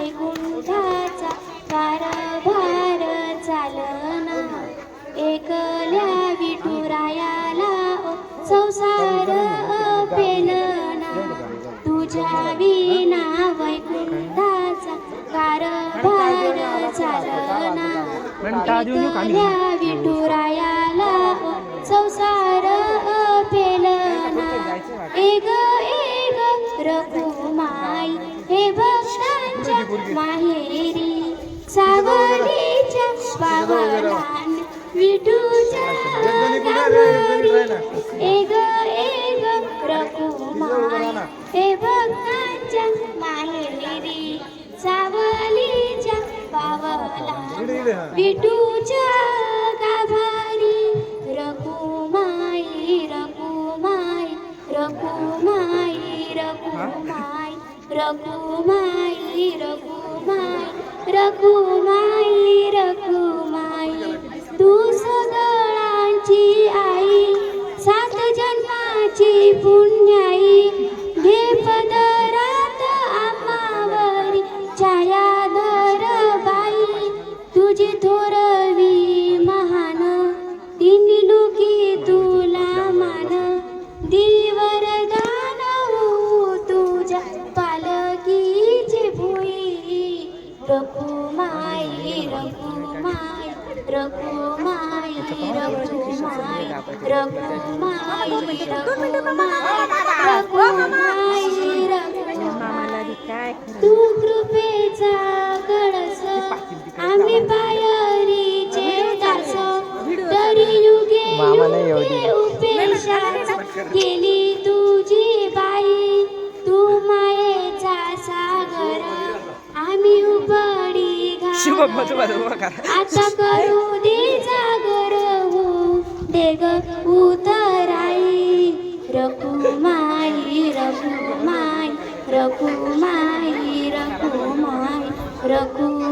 वैकुंठाचा कारभार चालना एकल्या विठुरायाला संसार पेलना तुझ्या विना वैकुंठाचा कारभार चालना एकल्या विठुरायाला संसार पेलना एग एग रघुमाई हे भक्तांच्या माहेरी सावलीच्या पावलान विठूच्या गाभारी एग एग रघुमाई हे भक्तांच्या माहेरी सावलीच्या पावलान विठूच्या गाभारी रघुमाई रघुमाई रघुमाई रघुमाई रघुमाई रघुमाई रघुमाई रघुमाई तू सगळ्यांची आई सात जन्माची पुण्याई घे पदरात आम्हावरी छायाधर बाई तुझी थोरवी महान तीन लोकी तुला मान दिवर दान तुझ्या पालकीची भुई रघुमाई रघुमाई रघुमाई रघुमाई रघुमाई रघुमाई रघुमाई तू कृपेचा कळस आम्ही पायरीचे दास तरी युगे युगे उपेक्षा केली तुझी बाई तू मायेचा सागर आम्ही उपडी आता करू दे जागर हो देग उतराई रघुमाई रघुमाई रघुमाई रघुमाई रघु